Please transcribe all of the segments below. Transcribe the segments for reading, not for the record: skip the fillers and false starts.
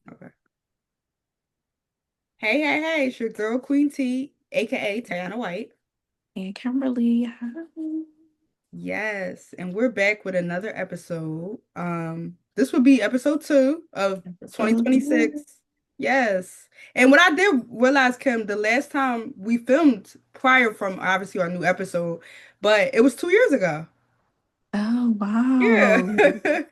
Okay. Hey, hey, hey, it's your girl Queen T, aka Tayana White. And Kimberly, hi. Yes, and we're back with another episode. This would be episode two of Episode 2. 2026. Yes. And what I did realize, Kim, the last time we filmed prior from obviously our new episode, but it was 2 years ago. Oh, Yeah. wow.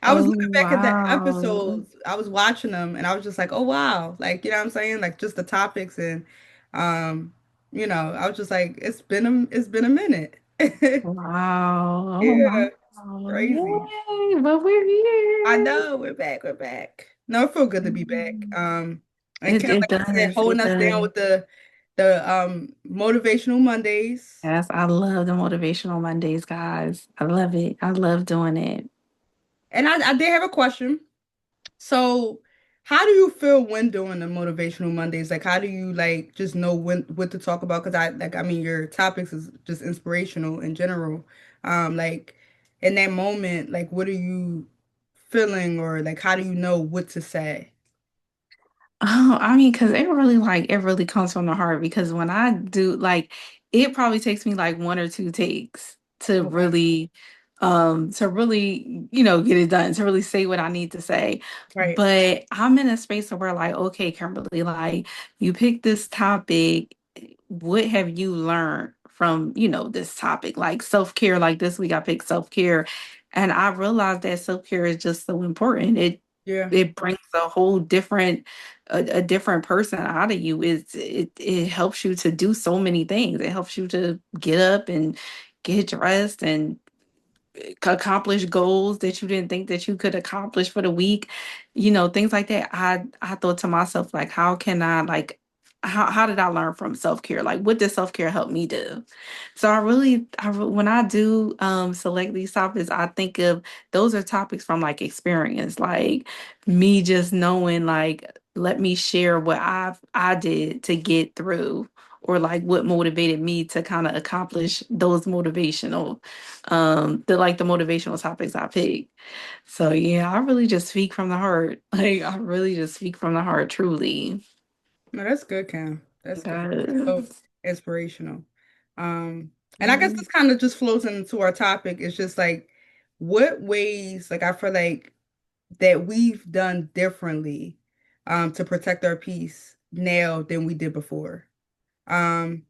I was Oh, looking back at the wow. episodes. I was watching them and I was just like, oh wow. Like, you know what I'm saying? Like just the topics and um, I was just like, it's been a minute. Wow. Oh, Yeah, wow. crazy. Yay, but we're I here. know, we're back, we're back. No, it feel good to be back. Mm. And It Kim, it like I said, does. holding It us down does. with the motivational Mondays. Yes, I love the motivational Mondays, guys. I love it. I love doing it. And I did have a question. So, how do you feel when doing the motivational Mondays? Like, how do you like just know when what to talk about? Because I mean, your topics is just inspirational in general. Like in that moment, like, what are you feeling, or like, how do you know what to say? Oh, I mean, because it really comes from the heart. Because when I do, like, it probably takes me like one or two takes Okay, to really, get it done, to really say what I need to say. right. But I'm in a space where, like, okay, Kimberly, like, you picked this topic. What have you learned from, this topic? Like self-care, like this week I picked self-care. And I realized that self-care is just so important. It Yeah, it brings a whole different a different person out of you. It helps you to do so many things. It helps you to get up and get dressed and accomplish goals that you didn't think that you could accomplish for the week, things like that. I thought to myself, like, how can I, like, how did I learn from self-care? Like, what does self-care help me do? So when I do select these topics, I think of those are topics from like experience, like me just knowing, like, let me share what I did to get through, or like what motivated me to kind of accomplish those the motivational topics I pick. So yeah, I really just speak from the heart. Like, I really just speak from the heart, truly. no, that's good, Kim. That's good. So Guys. inspirational. Um, and I guess Mm. this kind of just flows into our topic. It's just like, what ways, like I feel like that we've done differently to protect our peace now than we did before. Um,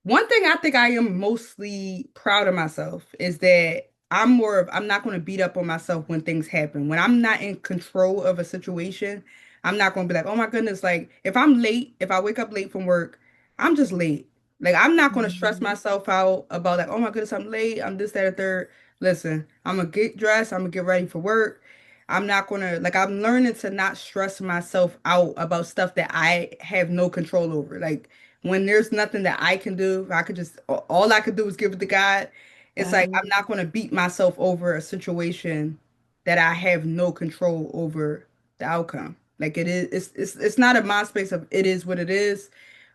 One thing I think I am mostly proud of myself is that I'm not going to beat up on myself when things happen. When I'm not in control of a situation, I'm not going to be like, "Oh my goodness, like if I'm late, if I wake up late from work, I'm just late." Like I'm not going to stress Mhm. myself out about like, "Oh my goodness, I'm late. I'm this, that, or third." Listen, I'm gonna get dressed, I'm gonna get ready for work. I'm not gonna like I'm learning to not stress myself out about stuff that I have no control over. Like when there's nothing that I can do, I could just all I could do is give it to God. It's like I'm not going to beat myself over a situation that I have no control over the outcome. Like it is, it's not a mind space of it is what it is,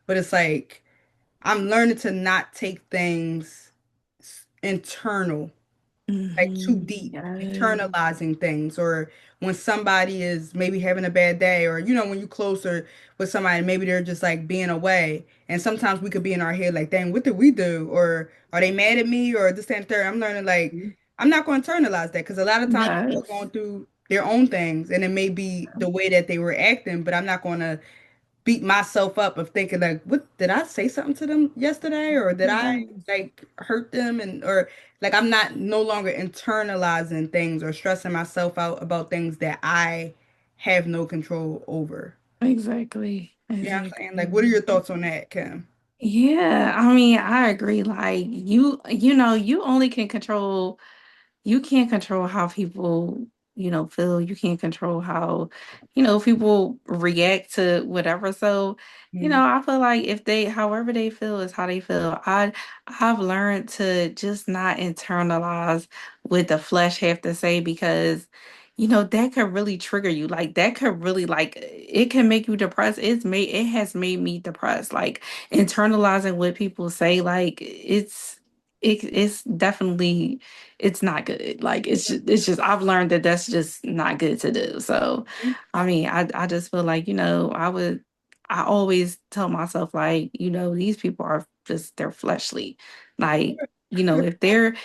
but it's like I'm learning to not take things internal like too deep, Yes. internalizing things, or when somebody is maybe having a bad day, or when you closer with somebody, maybe they're just like being away. And sometimes we could be in our head like, dang, what did we do? Or are they mad at me? Or this and third. I'm learning like I'm not going to internalize that because a lot of times people are Yes. going through their own things, and it may be the way that they were acting, but I'm not going to beat myself up of thinking like, what did I say something to them yesterday, or did I Yes. like hurt them, and or like I'm not no longer internalizing things or stressing myself out about things that I have no control over. Exactly. You know what I'm saying? Like, what are Exactly. your thoughts on that, Kim? Yeah, I mean, I agree. Like, you only can control you can't control how people, feel. You can't control how, people react to whatever. So, Mhm. I feel like if however they feel is how they feel. I've learned to just not internalize what the flesh have to say, because, that could really trigger you. Like, that could really, like, it can make you depressed. It has made me depressed. Like, internalizing what people say, like, it's definitely it's not good. Like it's just I've learned that that's just not good to do. So I mean, I just feel like, I always tell myself like, these people are just they're fleshly. Like, if they're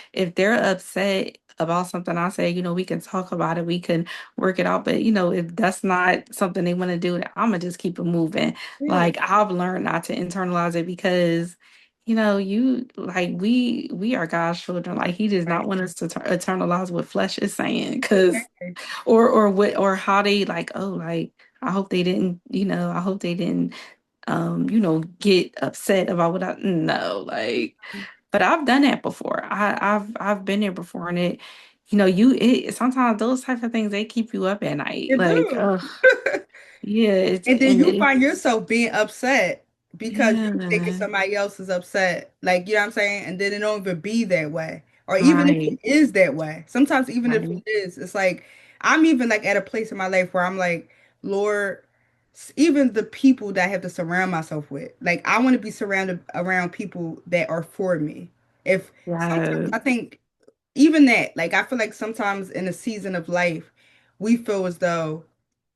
upset about something, I say, we can talk about it, we can work it out. But if that's not something they want to do, I'm gonna just keep it moving. Yeah, Like I've learned not to internalize it because you like we are God's children. Like He does not right. want us to eternalize what flesh is saying, because Exactly. or what or how they like. Oh, like I hope they didn't. I hope they didn't. Get upset about what I no like. But I've done that before. I've been there before, and sometimes those type of things they keep you up at night. You Like, do. yeah, it's And then and you it find yourself being upset because you thinking yeah, somebody else is upset. Like, you know what I'm saying? And then it don't even be that way. Or even if it right, is that way. Sometimes even if it right, is, it's like I'm even like at a place in my life where I'm like, Lord, even the people that I have to surround myself with, like I want to be surrounded around people that are for me. If sometimes yeah, I think even that, like I feel like sometimes in a season of life, we feel as though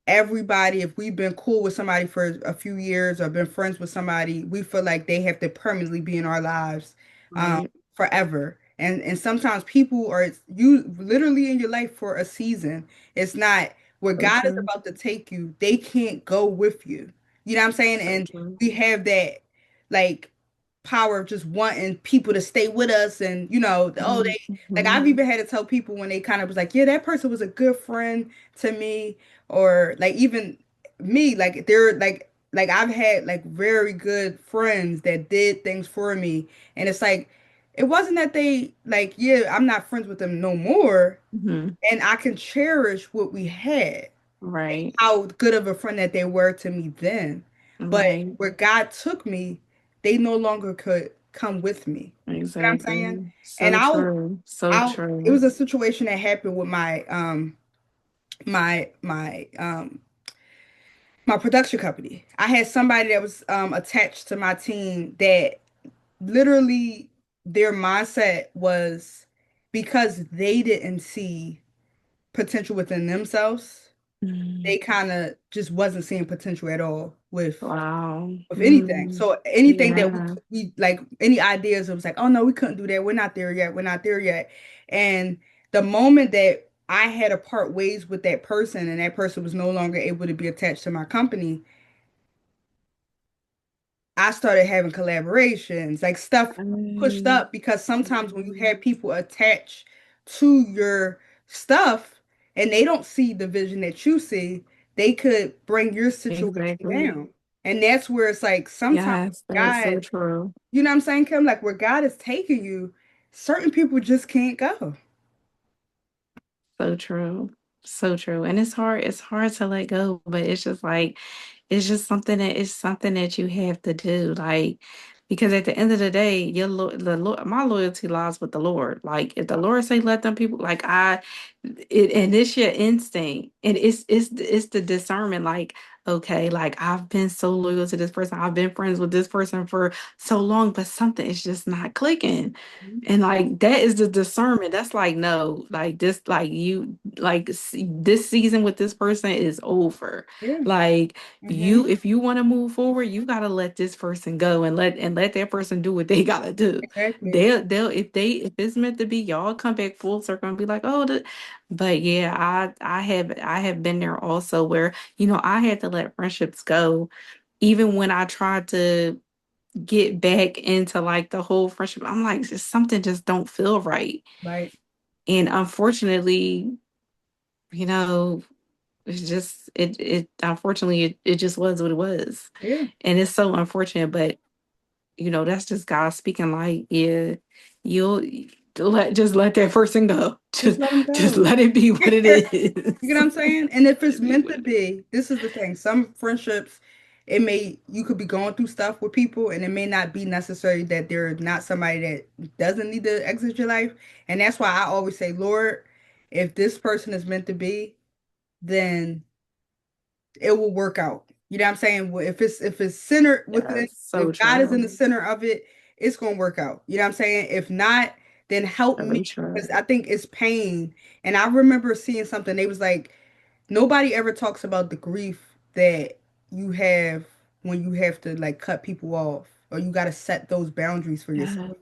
everybody, if we've been cool with somebody for a few years or been friends with somebody, we feel like they have to permanently be in our lives right. forever. And sometimes people are you literally in your life for a season. It's not where So God is true. about to take you, they can't go with you. You know what I'm saying? So And true. we have that like power of just wanting people to stay with us and oh they like Mm-hmm. I've even had to tell people when they kind of was like, yeah, that person was a good friend to me, or like even me, like they're like I've had like very good friends that did things for me, and it's like it wasn't that they like, yeah, I'm not friends with them no more, Hmm. and I can cherish what we had, Right. how good of a friend that they were to me then. But Right. where God took me, they no longer could come with me. You know what I'm saying? Exactly. And So true. So it true. was a situation that happened with my my production company. I had somebody that was attached to my team that literally their mindset was because they didn't see potential within themselves, Mm. they kind of just wasn't seeing potential at all Wow. with anything. Mm. So anything that Yeah. we like any ideas, it was like, oh no, we couldn't do that. We're not there yet. We're not there yet. And the moment that I had to part ways with that person and that person was no longer able to be attached to my company, I started having collaborations, like stuff pushed Mm. up because sometimes when you have people attached to your stuff and they don't see the vision that you see, they could bring your situation Exactly. down. And that's where it's like sometimes Yes, that's so God, true. you know what I'm saying, Kim? Like where God is taking you, certain people just can't go. So true. So true. And it's hard to let go, but it's something that you have to do. Like, because at the end of the day, my loyalty lies with the Lord. Like, if the Lord say let them people, like and it's your instinct, and it's the discernment. Like, okay, like I've been so loyal to this person, I've been friends with this person for so long, but something is just not clicking. And like that is the discernment. That's like, no, like this, like this season with this person is over. Yeah. Like Hmm. if you want to move forward, you gotta let this person go and let that person do what they gotta do. Exactly. They'll if it's meant to be, y'all come back full circle and be like, oh, but yeah, I have been there also where I had to let friendships go, even when I tried to get back into like the whole friendship. I'm like, just something just don't feel right. Right. And unfortunately, you know, it unfortunately it just was what it was. Yeah. And it's so unfortunate, but that's just God speaking like, yeah, you'll just let that person go. Just Just let them just go. let it be what it You is. get what I'm saying? And if Let it's it be meant what to it is. be, this is the thing. Some friendships, you could be going through stuff with people, and it may not be necessary that they're not somebody that doesn't need to exit your life. And that's why I always say, Lord, if this person is meant to be, then it will work out. You know what I'm saying? Well, if it's centered within, Yes, if so God is in the true. center of it, it's gonna work out. You know what I'm saying? If not, then help me Very true. because I think it's pain. And I remember seeing something. They was like, nobody ever talks about the grief that you have when you have to like cut people off or you got to set those boundaries for yourself. Yes,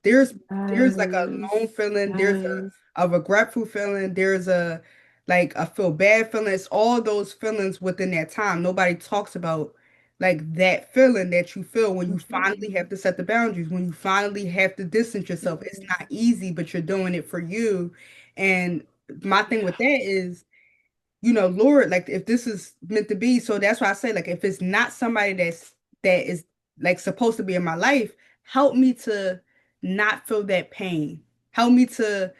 There's there's like a lone yes, feeling, there's yes, a regretful feeling, there's a like a feel bad feeling. It's all those feelings within that time. Nobody talks about like that feeling that you feel when you finally have to set the boundaries, when you finally have to distance yourself. It's not easy, but you're doing it for you. And my thing with that is, Lord, like if this is meant to be, so that's why I say, like, if it's not somebody that is like supposed to be in my life, help me to not feel that pain. Help me to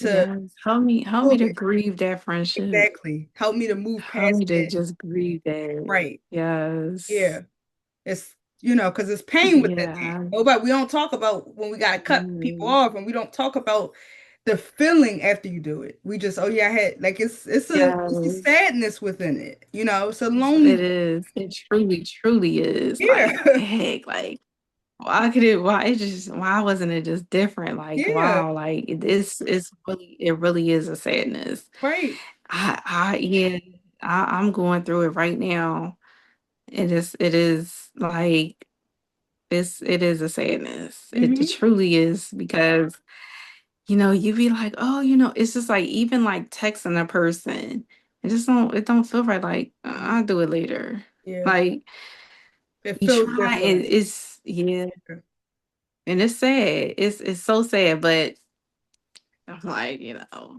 yes. Help me feel to it. grieve that friendship. Exactly. Help me to move Help past me to that. just grieve that. Right. Yes. Yeah. It's because it's pain within that. Yeah. Nobody we don't talk about when we gotta cut people Yes. off, and we don't talk about the feeling after you do it. We just, oh yeah, I had like it's a Yes. sadness within it. It's a It loneliness. is. It truly, truly is. Yeah. Like, heck, like why wasn't it just different? Like, Yeah. wow, like it really is a sadness. Right. Yeah, I'm going through it right now. It is like it is a sadness. It Mm-hmm. truly is because you be like, oh, it's just like even like texting a person, it don't feel right. Like, I'll do it later. Yeah. Like It you feels try and different. it's yeah, and it's sad. It's so sad, but I'm like,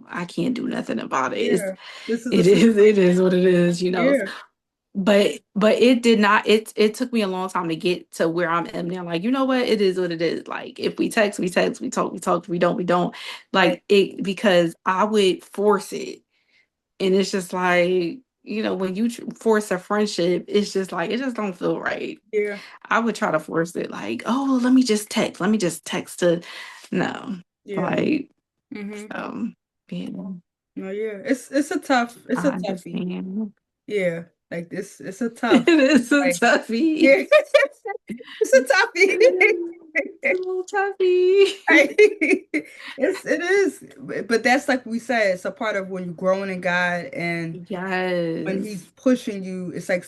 I can't do nothing about it. Yeah. This is a It is it is what it is. yeah. But it did not it took me a long time to get to where I am now. Like, you know what? It is what it is. Like, if we text, we text, we talk, we talk, we don't. Right. Like it because I would force it. And it's just like, when you force a friendship, it's just like it just don't feel right. Yeah. I would try to force it like, oh, let me just text. Let me just text to no. Yeah. Like, Mm-hmm. so yeah, No, yeah. It's a I toughie. understand. Yeah. Like this, it's a It tough. is a Like, toughie. yeah. It's a It is a toughie. little toughie. Right. It is. But that's like we said, it's a part of when you're growing in God and when he's Yes. pushing you, it's like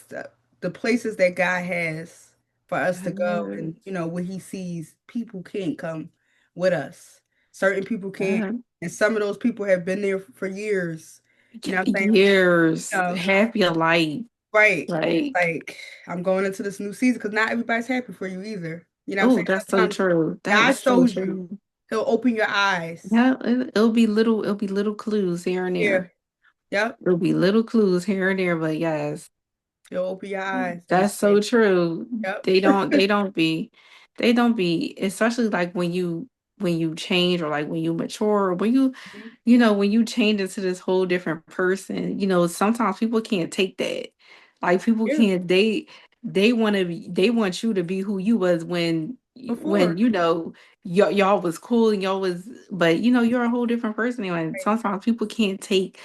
the places that God has for us to go and Yes. what he sees, people can't come with us. Certain people can't. Uh, And some of those people have been there for years. You know what I'm saying? years. No, Half your life. right. And it's Like, like I'm going into this new season because not everybody's happy for you either. You know what I'm oh, saying? that's so Sometimes true. That God is so shows you. true. He'll open your eyes. Yeah, it'll be little clues here and Yeah. there. Yep. It'll be little clues here and there, but yes, He'll open your eyes and that's so true. yep. They don't be, especially like when you change or like when you mature, or when you change into this whole different person, sometimes people can't take that. Like people Yeah. can't they want you to be who you was when Before. y'all was cool and y'all was but you're a whole different person now, and sometimes people can't take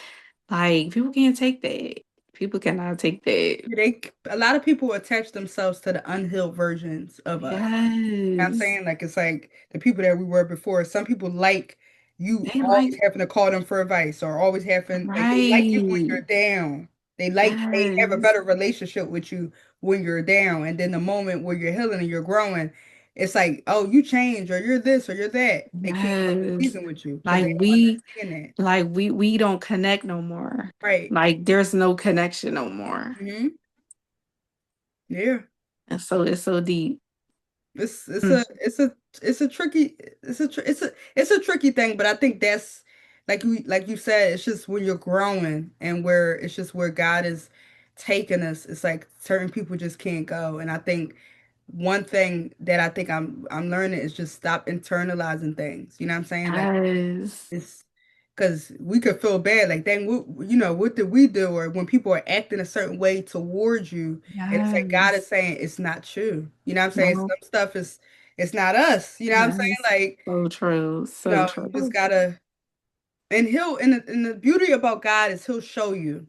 that. People cannot take that. A lot of people attach themselves to the unhealed versions of us. You know what I'm Yes. saying? Like it's like the people that we were before. Some people like you They always like having to call them for advice or always having like they like you when you're right. down. They have a Yes. better relationship with you when you're down. And then the moment where you're healing and you're growing, it's like, oh, you change or you're this or you're that. They can't come to Yes. season with you because Like they don't we understand that. like we don't connect no more. Right. Like there's no connection no more. Hmm. Yeah. And so it's so deep. It's it's Mm. a it's a it's a tricky it's a tricky thing, but I think that's like you said, it's just when you're growing and where it's just where God is taking us. It's like certain people just can't go, and I think one thing that I think I'm learning is just stop internalizing things. You know what I'm saying? Like Yes. it's because we could feel bad, like, dang, what did we do? Or when people are acting a certain way towards you, and it's like God is Yes. saying it's not true. You know what I'm saying? No. Some stuff is it's not us. You know what I'm saying? Yes. Like, So true. So you just true. gotta and and the beauty about God is he'll show you.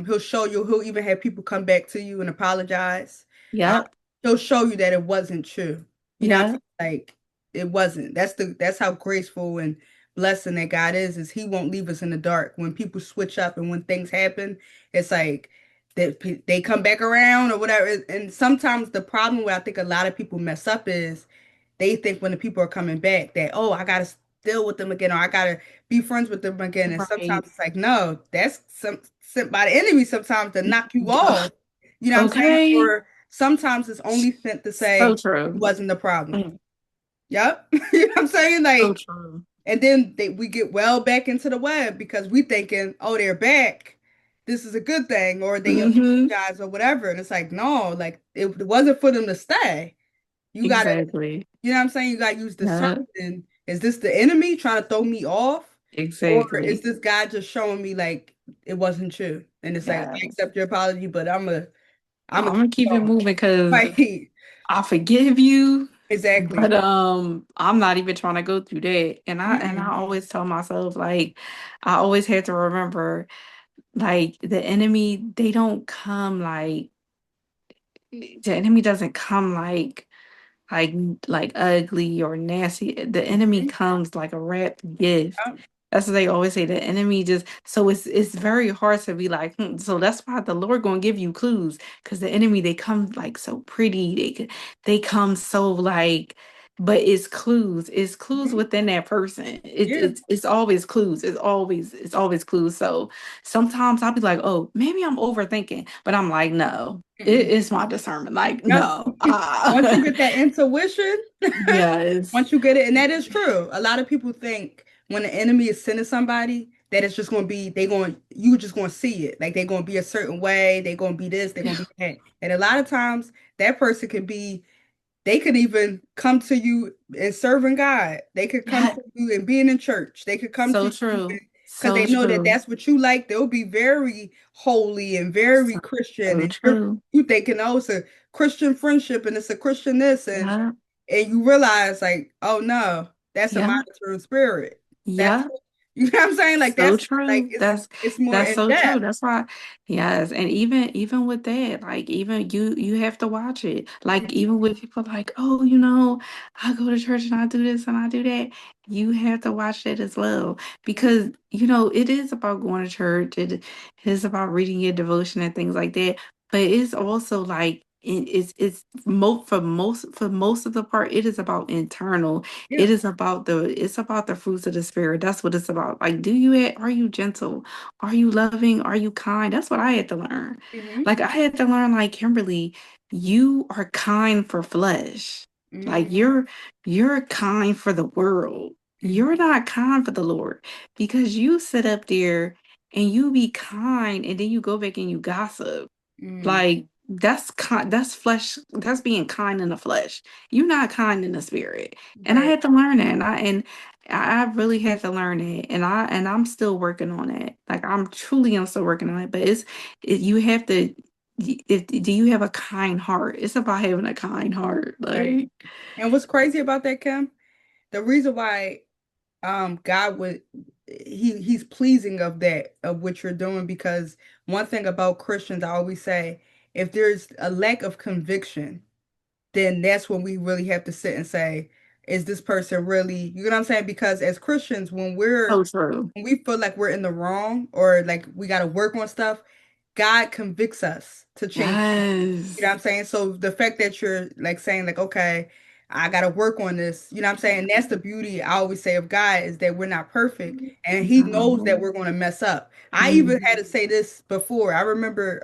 He'll show you, he'll even have people come back to you and apologize. Um, Yep. he'll show you that it wasn't true. You know what I'm Yep. saying? Like it wasn't. That's how graceful and blessing that God is he won't leave us in the dark. When people switch up and when things happen, it's like they come back around or whatever. And sometimes the problem where I think a lot of people mess up is they think when the people are coming back that, oh, I gotta deal with them again or I gotta be friends with them again. And Right. sometimes it's like, no, that's sent by the enemy sometimes to knock you off. You know what I'm saying? Okay. Or sometimes it's only sent to So say it true. wasn't the problem. Mm, Yep. You know what I'm saying? so Like, true. and then we get well back into the web because we thinking, oh, they're back. This is a good thing, or they Hmm. apologize or whatever. And it's like, no, like it wasn't for them to stay. You gotta, Exactly. you know what I'm saying? You gotta use Yeah, discernment. Is this the enemy trying to throw me off? Or is exactly. this guy just showing me like it wasn't true? And it's like, I Yeah. accept your apology, but I'm I'm gonna keep gonna keep it going. moving because Right. I forgive you, Exactly. but I'm not even trying to go through that. And I Mm-mm. always tell myself like I always had to remember like the enemy, they don't come like the enemy doesn't come like like ugly or nasty. The enemy Mhm. comes like a wrapped gift. Yep. That's what they always say. The enemy just so it's very hard to be like, so that's why the Lord gonna give you clues because the enemy they come like so pretty. They come so like, but it's clues. It's clues Mhm. within that person. It's Yeah. it's it's always clues. It's always clues. So sometimes I'll be like, oh, maybe I'm overthinking, but I'm like, no, Mm-mm. it's my discernment. Like, Yep. no, Once you get that intuition, yes. once you get it, and that is true. A lot of people think when the enemy is sending somebody that it's just going to be you just going to see it. Like they're going to be a certain way, they're going to be this, they're going to be that. And a lot of times that person could be they could even come to you and serving God. They could come Yeah, to you and being in church. They could come to so you true. because So they know that true. that's what you like. They'll be very holy and very So, Christian. so And true. you thinking, oh, it's a Christian friendship and it's a Christian this. Yeah. And you realize, like, oh, no, that's a Yeah. monitoring spirit. That's, Yeah. you know what I'm saying? Like, So that's like, true. it's more That's in so true. depth. That's why, yes. And even with that, like even you have to watch it. Like even with people like, oh, I go to church and I do this and I do that. You have to watch that as well because it is about going to church. It is about reading your devotion and things like that. But it's also like it's for most of the part, it is about internal. Yeah. It's about the fruits of the spirit. That's what it's about. Like, are you gentle? Are you loving? Are you kind? That's what I had to learn. Hmm. Like I had to learn, like Kimberly, you are kind for flesh. Like Hmm. you're kind for the world. Hmm. You're not kind for the Lord because you sit up there and you be kind and then you go back and you gossip. Hmm. Like that's flesh, that's being kind in the flesh. You're not kind in the spirit. And I Right. had to learn that. And I really had to learn it. And I'm still working on it. Like I'm still working on it. But you have to do you have a kind heart? It's about having a kind heart. Right. Like And what's crazy about that, Kim? The reason why God would he's pleasing of that of what you're doing because one thing about Christians I always say if there's a lack of conviction then that's when we really have to sit and say is this person really you know what I'm saying because as Christians so true. when we feel like we're in the wrong or like we got to work on stuff God convicts us to change. You know what Yes. I'm saying? So the fact that you're like saying like, okay, I gotta work on this, you know what I'm saying? That's the beauty I always say of God is that we're not perfect and he knows that No. we're gonna mess up. I even Mhm. had to say this before. I remember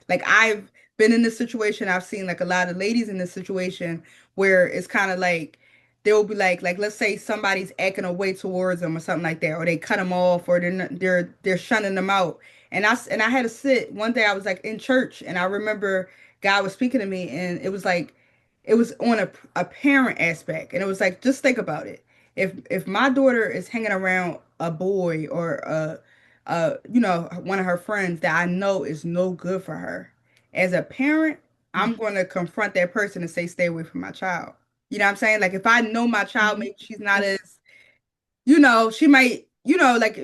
like I've been in this situation, I've seen like a lot of ladies in this situation where it's kind of like they'll be like let's say somebody's acting away towards them or something like that, or they cut them off or they're shunning them out. And I had to sit one day I was like in church and I remember God was speaking to me and it was like it was on a parent aspect and it was like just think about it. If my daughter is hanging around a boy or one of her friends that I know is no good for her, as a parent, I'm going to confront that person and say stay away from my child. You know what I'm saying? Like if I know my child maybe she's not as she might, that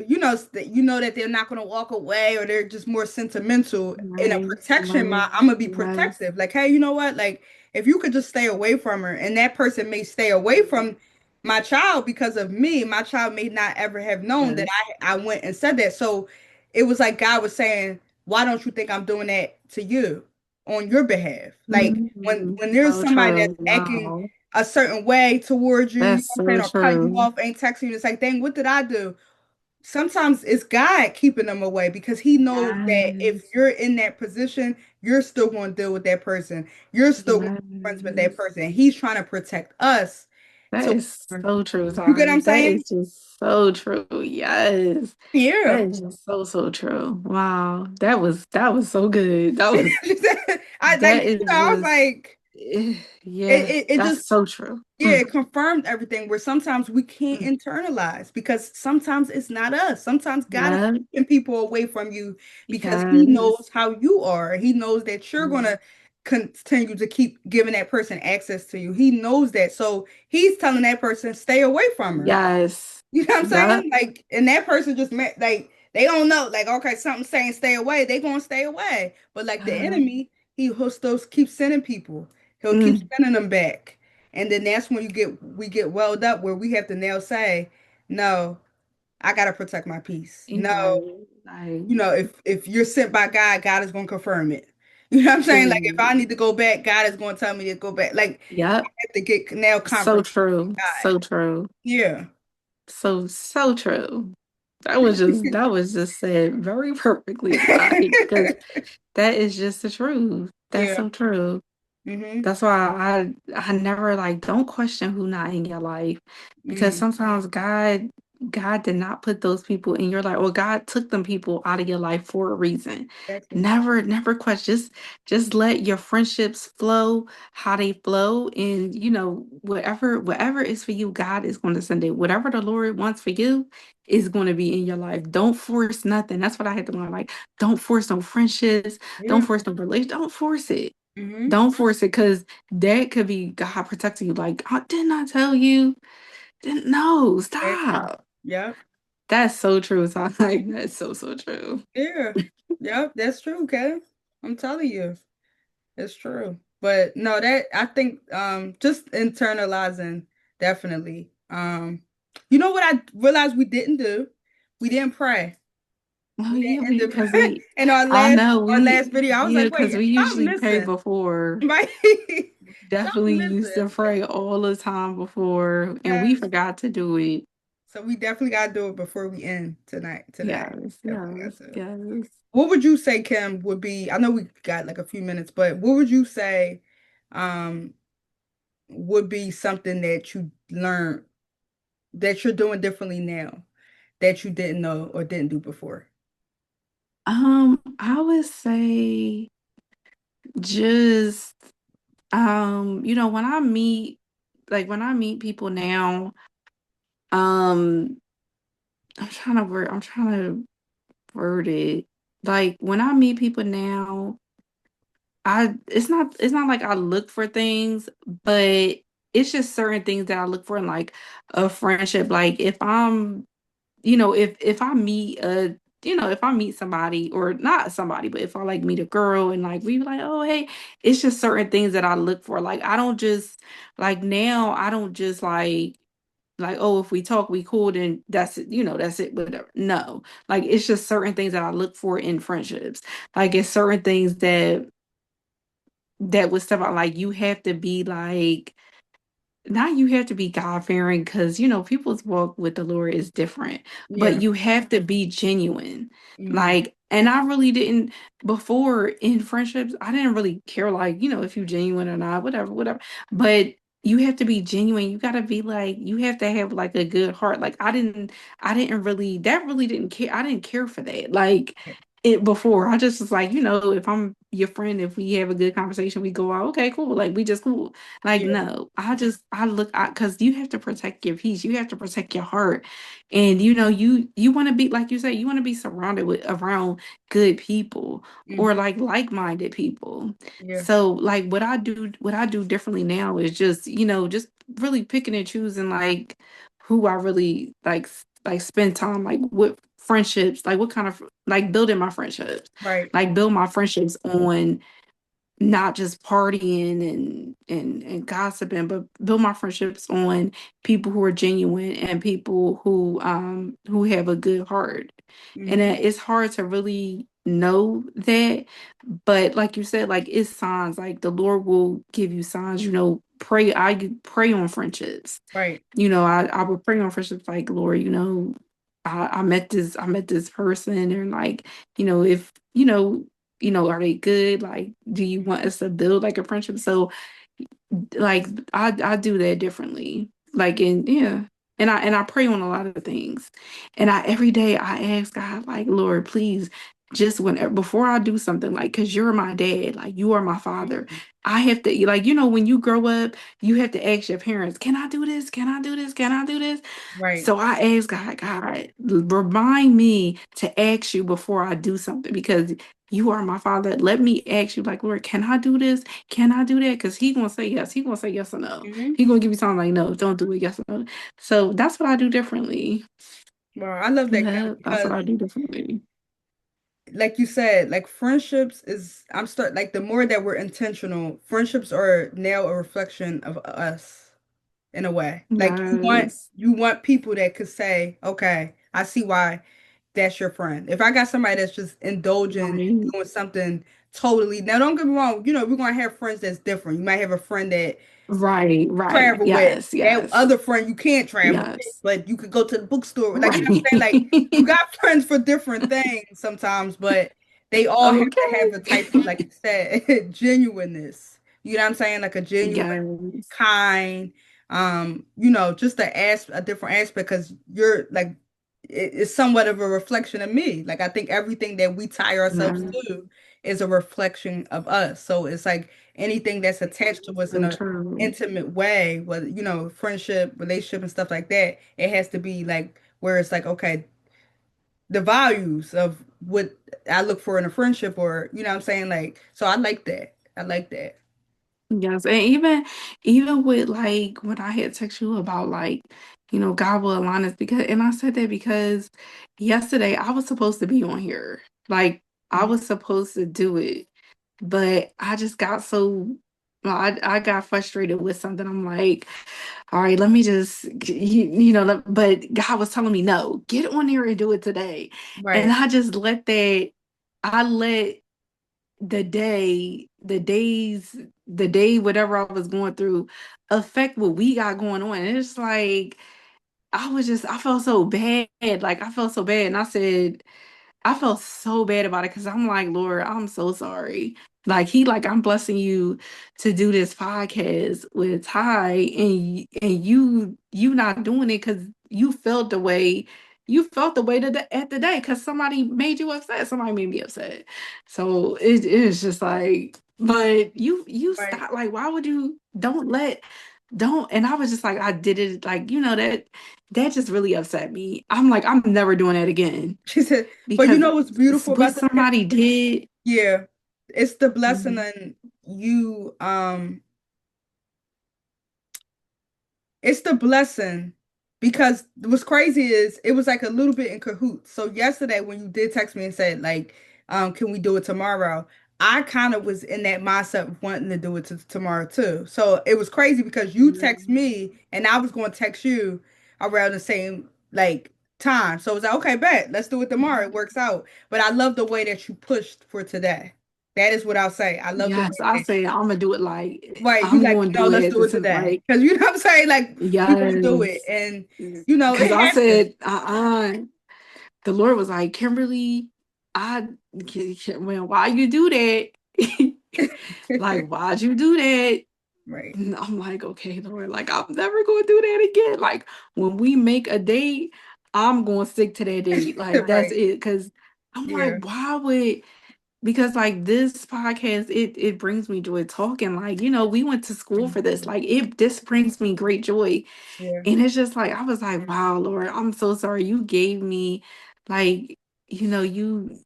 that they're not gonna walk away or they're just more sentimental. In a Right. protection Right. mind, I'm gonna be Yes. protective. Like, hey, you know what? Like, if you could just stay away from her, and that person may stay away from my child because of me, my child may not ever have known that Yes. I went and said that. So it was like God was saying, why don't you think I'm doing that to you on your behalf? Like when there's So somebody true. that's acting Wow. a certain way towards you, you know That's what I'm saying, so or cutting you true. off, ain't texting you, it's like, dang, what did I do? Sometimes it's God keeping them away because he knows that if Yes. you're in that position, you're still going to deal with that person. You're still going to be friends with that Yes. person. He's trying to protect us. That So is so true, you get what Ty. I'm That saying? is just so true. Yes. That Yeah. is just so, so true. Wow. That was so good. I like, That is I was just like, yeah, it just, that's so true. yeah, it confirmed everything where sometimes we can't Mm. internalize because sometimes it's not us. Sometimes God is Yeah. keeping people away from you because he Yes. knows how you are. He knows that you're going Mm. to continue to keep giving that person access to you. He knows that. So he's telling that person, stay away from her. Yes. You know what I'm Yep. saying? Like, and that person just met, like, they don't know, like, okay, something's saying stay away, they gonna stay away. But like the Uh, enemy, he'll still keep sending people. He'll keep mm, sending them back. And then that's when we get welled up where we have to now say, no, I gotta protect my peace. No, yeah. Like, you know, if you're sent by God, God is gonna confirm it. You know what I'm saying? Like if I period. need to go back, God is gonna tell me to go back. Like I Yep. have to get now So confirmation true. with God. So true. Yeah. So, so true. That was just said very perfectly, Ty, because that is just the truth. That's Yeah. so true. Hmm. That's why I never like don't question who not in your life because Mm, sometimes God did not put those people in your life or God took them people out of your life for a reason. exactly. Never question. Just let your friendships flow how they flow and whatever is for you, God is going to send it. Whatever the Lord wants for you is going to be in your life. Don't force nothing. That's what I had to learn. Like, don't force no friendships. Don't Yeah. force no relationship. Don't force it. Hmm. Don't force it because that could be God protecting you. Like, oh, didn't I tell you? Didn't no, Exactly. stop. Yep. That's so true. So like that's so so true. Yeah. Yep. That's true, Kev. I'm telling you, it's true. But no, that I think just internalizing definitely. You know what I realized we didn't do? We didn't pray. Oh We yeah, didn't end because the we in I know our last we video. I was yeah, like, because wait, we something usually pray missing. before. Right? Definitely Something used to missing. pray all the time before and we Yes. forgot to do it. So we definitely gotta do it before we end tonight, today. Yes, Definitely got yes, to. yes. What would you say, Kim, would be, I know we got like a few minutes, but what would you say um would be something that you learned that you're doing differently now that you didn't know or didn't do before? I would say just when I meet people now, um, I'm trying to word it. Like when I meet people now, it's not like I look for things, but it's just certain things that I look for in like a friendship. Like if I meet if I meet somebody or not somebody, but if I like meet a girl and like we like, oh hey, it's just certain things that I look for. Like I don't just like now I don't just like oh if we talk we cool then that's it, that's it, whatever. No. Like it's just certain things that I look for in friendships. Like it's certain things that would step out like you have to be like not you have to be God-fearing because people's walk with the Lord is different, but Yeah. you have to be genuine. Hmm. Like, and I really didn't before in friendships, I didn't really care like, if you genuine or not, whatever, whatever. But you have to be genuine. You gotta be like, you have to have like a good heart. Like I didn't really that really didn't care. I didn't care for that. Like it before. I just was like, if I'm your friend, if we have a good conversation, we go out, okay, cool. Like we just cool. Like, Yeah. no, I look at because you have to protect your peace. You have to protect your heart. And you want to be, like you say, you want to be surrounded with around good people or Hmm. like-minded people. Yeah. So like what I do differently now is just really picking and choosing like who I really like spend time like with friendships, like what kind of like building my friendships. Right. Like build my friendships on not just partying and gossiping, but build my friendships on people who are genuine and people who have a good heart. And Hmm. it's hard to really know that, but like you said, like it's signs. Like the Lord will give you signs. Pray. I pray on friendships. Right. I would pray on friendships like, Lord, I met this person, and like, if are they good? Like, do you want us to build like a friendship? So like I do that differently. Like, and yeah. And I pray on a lot of things. And I every day I ask God, like, Lord, please, just whenever before I do something, like, because you're my dad, like you are my father. Mhm. I have to, like, when you grow up, you have to ask your parents, can I do this? Can I do this? Can I do this? Right. So I ask God, remind me to ask you before I do something, because you are my father. Let me ask you, like, Lord, can I do this? Can I do that? Because he gonna say yes. He gonna say yes or no. Hmm. He gonna give you something like, no, don't do it, yes or no. So that's what I do differently. Well, I love that, Kim, Yeah, that's what because I do differently. like you said, like friendships is I'm start like the more that we're intentional, friendships are now a reflection of us in a way. Like Yes. you want people that could say, okay, I see why that's your friend. If I got somebody that's just indulging and Right. doing something totally, now don't get me wrong, we're gonna have friends that's different. You might have a friend that Right. Right. travel with. Yes. That Yes. other friend you can't travel with, Yes. but you could go to the bookstore. Like, you know what Right. I'm saying? Like, you got friends for different things sometimes, but they all have to Okay. have a type of, like you said, genuineness. You know what I'm saying? Like a genuine, Yes. kind, just a different aspect because you're like, it's somewhat of a reflection of me. Like, I think everything that we tie ourselves Yeah. to is a reflection of us. So it's like anything that's attached to us in So a true. intimate way, whether, friendship, relationship, and stuff like that, it has to be like where it's like, okay, the values of what I look for in a friendship, or, you know what I'm saying? Like, so I like that. I like that. Yes, and even with like when I had text you about like, God will align us, because and I said that because yesterday I was supposed to be on here. Like I Mhm. was supposed to do it, but I just got so well, I got frustrated with something. I'm like, all right, let me just but God was telling me, no, get on here and do it today. And Right. I just I let the day, whatever I was going through, affect what we got going on. And it's like, I felt so bad. Like, I felt so bad. And I felt so bad about it, because I'm like, Lord, I'm so sorry. Like, I'm blessing you to do this podcast with Ty, and you not doing it because you felt the way at the day, because somebody made you upset. Somebody made me upset. So it is just like, but you Right. stop. Like, why would you? Don't. And I was just like, I did it. Like, that just really upset me. I'm like, I'm never doing that again, She said, but you because know what's beautiful what about this, Kim? somebody did. Yeah. It's the blessing Mhm. and you, it's the blessing because what's crazy is it was like a little bit in cahoots. So yesterday when you did text me and said like, can we do it tomorrow? I kind of was in that mindset of wanting to do it tomorrow too. So it was crazy because you text me and I was going to text you around the same like time. So it was like, okay, bet, let's do it tomorrow. It works out. But I love the way that you pushed for today. That is what I'll say. I love the way Yes, I that say I'm gonna do it. Like, right, you I'm like, going to no, do it let's at do the it same. today. Like, Because you know what I'm saying? Like, we gonna do it. yes, And because it I happens. said, the Lord was like, Kimberly, I well, why you do that? Like, why'd you do that? Right. And I'm like, okay, Lord, like, I'm never going to do that again. Like, when we make a date, I'm going to stick to that date. Like, that's Right. it. Because I'm Yeah. like, because like this podcast, it brings me joy talking. Like, we went to school for this. Like, this brings me great joy. Yeah. And it's just like, I was like, wow, Lord, I'm so sorry. You gave me, like, you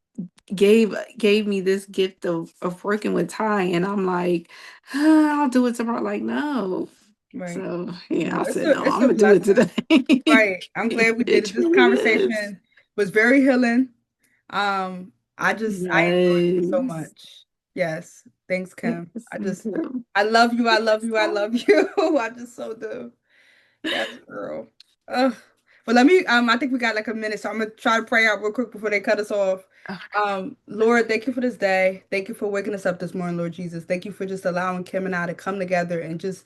gave me this gift of working with Ty, and I'm like, I'll do it tomorrow. Like, no. Right. So yeah, No, I it's said a no, it's I'm a gonna do it blessing. today. Right. I'm glad we It did it. This truly is. conversation was very healing. I enjoyed it so Yes. much. Yes. Thanks, Kim. Yes, me too. I love you. I love you. I love you. I just so do. Yes, girl. Ugh. But let me, I think we got like a minute, so I'm gonna try to pray out real quick before they cut us off. Okay. Lord, thank you for this day. Thank you for waking us up this morning, Lord Jesus. Thank you for just allowing Kim and I to come together and just